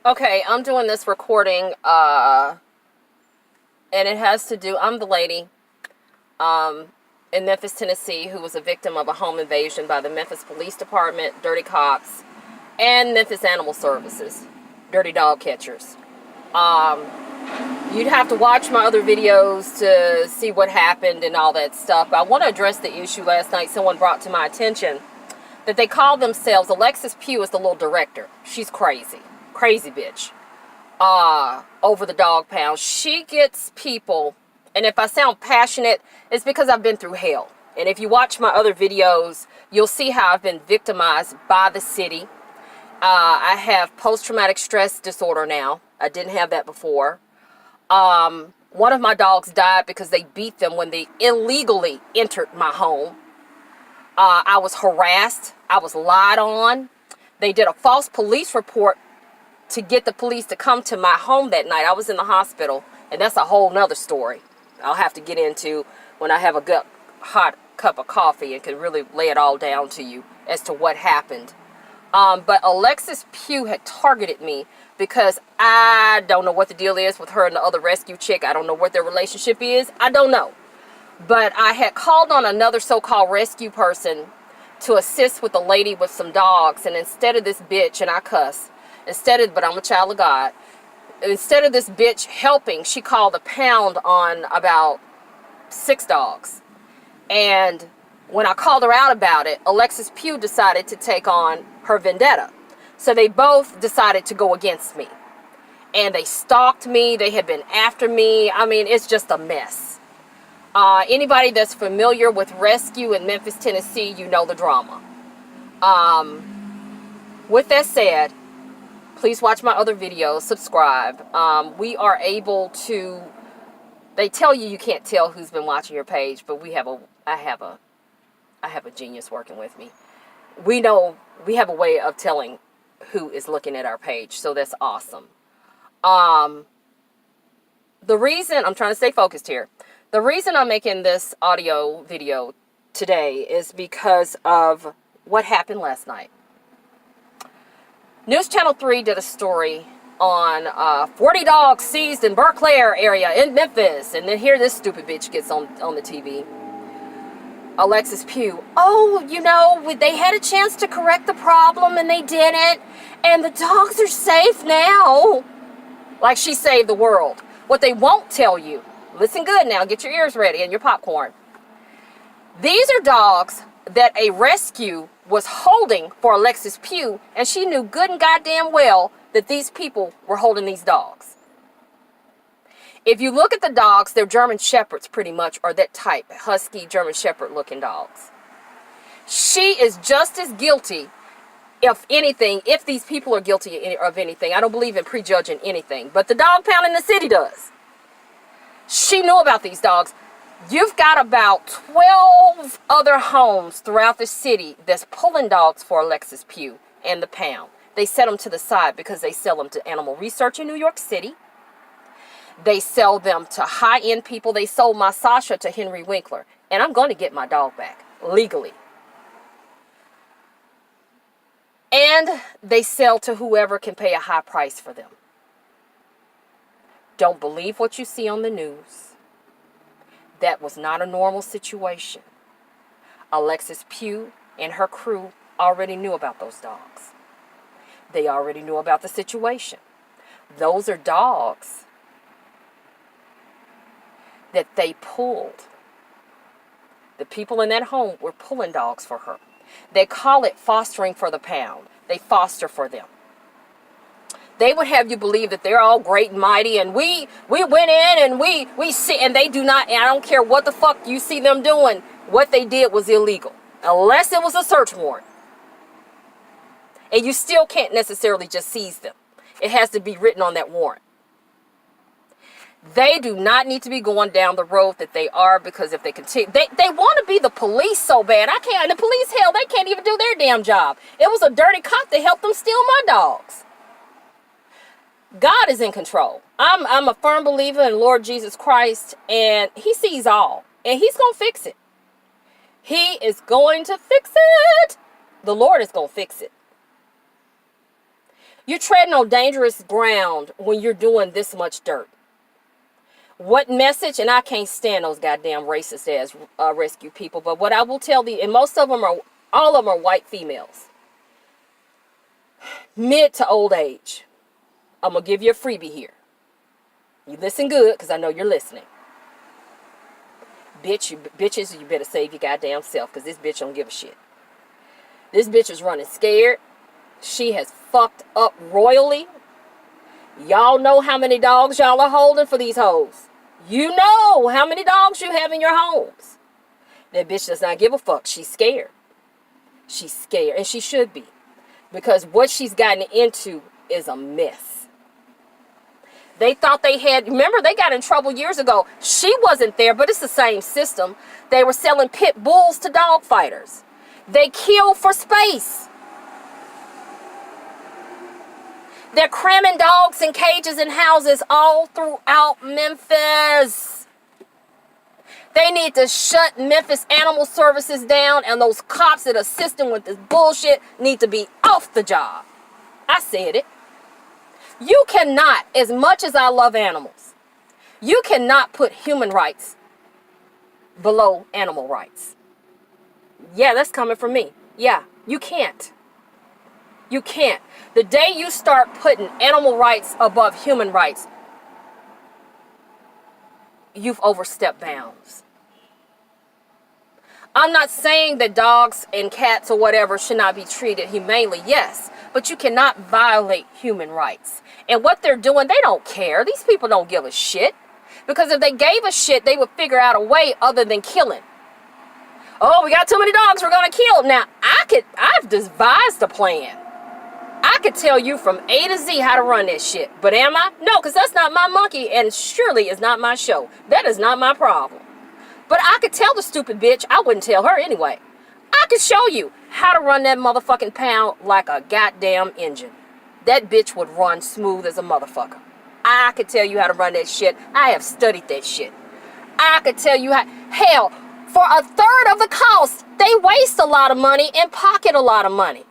Okay, I'm doing this recording, and it has to do, I'm the lady um, in Memphis, Tennessee, who was a victim of a home invasion by the Memphis Police Department, Dirty Cops, and Memphis Animal Services, Dirty Dog Catchers. Um, you'd have to watch my other videos to see what happened and all that stuff. But I want to address the issue last night someone brought to my attention that they call themselves, Alexis Pugh is the little director. She's crazy. Crazy bitch. Over the dog pound. She gets people, and if I sound passionate, it's because I've been through hell. And if you watch my other videos, you'll see how I've been victimized by the city. I have post-traumatic stress disorder now. I didn't have that before. One of my dogs died because they beat them when they illegally entered my home. I was harassed. I was lied on. They did a false police report to get the police to come to my home that night. I was in the hospital, and that's a whole nother story I'll have to get into when I have a good hot cup of coffee and can really lay it all down to you as to what happened. But Alexis Pugh had targeted me because I don't know what the deal is with her and the other rescue chick. I don't know what their relationship is. I don't know. But I had called on another so-called rescue person to assist with a lady with some dogs, and instead of this bitch, and I cuss, but I'm a child of God, instead of this bitch helping, she called a pound on about 6 dogs. And when I called her out about it, Alexis Pugh decided to take on her vendetta. So they both decided to go against me. And they stalked me. They had been after me. I mean, it's just a mess. Anybody that's familiar with rescue in Memphis, Tennessee, you know the drama. With that said, please watch my other videos, subscribe. We are able to, they tell you can't tell who's been watching your page, but I have a genius working with me. We know, we have a way of telling who is looking at our page, so that's awesome. The reason, I'm trying to stay focused here. The reason I'm making this audio video today is because of what happened last night. News Channel 3 did a story on 40 dogs seized in Berkeley area in Memphis. And then here this stupid bitch gets on the TV. Alexis Pugh. Oh, you know, they had a chance to correct the problem and they didn't. And the dogs are safe now. Like she saved the world. What they won't tell you, listen good now, get your ears ready and your popcorn. These are dogs that a rescue was holding for Alexis Pugh, and she knew good and goddamn well that these people were holding these dogs. If you look at the dogs, they're German Shepherds pretty much, or that type, husky German Shepherd looking dogs. She is just as guilty, if anything, if these people are guilty of anything. I don't believe in prejudging anything, but the dog pound in the city does. She knew about these dogs. You've got about 12 other homes throughout the city that's pulling dogs for Alexis Pugh and the pound. They set them to the side because they sell them to animal research in New York City. They sell them to high-end people. They sold my Sasha to Henry Winkler. And I'm going to get my dog back, legally. And they sell to whoever can pay a high price for them. Don't believe what you see on the news. That was not a normal situation. Alexis Pugh and her crew already knew about those dogs. They already knew about the situation. Those are dogs that they pulled. The people in that home were pulling dogs for her. They call it fostering for the pound. They foster for them. They would have you believe that they're all great and mighty, and we went in and we see, and they do not, and I don't care what the fuck you see them doing, what they did was illegal. Unless it was a search warrant. And you still can't necessarily just seize them. It has to be written on that warrant. They do not need to be going down the road that they are, because if they continue, they want to be the police so bad. I can't, and the police, hell, they can't even do their damn job. It was a dirty cop that helped them steal my dogs. God is in control. I'm a firm believer in Lord Jesus Christ, and he sees all, and he's going to fix it. He is going to fix it. The Lord is going to fix it. You're treading on dangerous ground when you're doing this much dirt. What message, and I can't stand those goddamn racist ass rescue people, but what I will tell you, and most of them are, all of them are white females. Mid to old age. I'm going to give you a freebie here. You listen good, because I know you're listening. Bitches, you better save your goddamn self, because this bitch don't give a shit. This bitch is running scared. She has fucked up royally. Y'all know how many dogs y'all are holding for these hoes. You know how many dogs you have in your homes. That bitch does not give a fuck. She's scared. She's scared, and she should be. Because what she's gotten into is a mess. They thought they had, remember they got in trouble years ago. She wasn't there, but it's the same system. They were selling pit bulls to dog fighters. They kill for space. They're cramming dogs in cages and houses all throughout Memphis. They need to shut Memphis Animal Services down, and those cops that assist them with this bullshit need to be off the job. I said it. You cannot, as much as I love animals, you cannot put human rights below animal rights. Yeah, that's coming from me. Yeah, you can't. You can't. The day you start putting animal rights above human rights, you've overstepped bounds. I'm not saying that dogs and cats or whatever should not be treated humanely. Yes, but you cannot violate human rights. And what they're doing, they don't care. These people don't give a shit. Because if they gave a shit, they would figure out a way other than killing. Oh, we got too many dogs, we're going to kill. Now, I've devised a plan. I could tell you from A to Z how to run that shit. But am I? No, because that's not my monkey, and surely it's not my show. That is not my problem. But I could tell the stupid bitch, I wouldn't tell her anyway. I could show you how to run that motherfucking pound like a goddamn engine. That bitch would run smooth as a motherfucker. I could tell you how to run that shit. I have studied that shit. I could tell you how. Hell, for a third of the cost, they waste a lot of money and pocket a lot of money.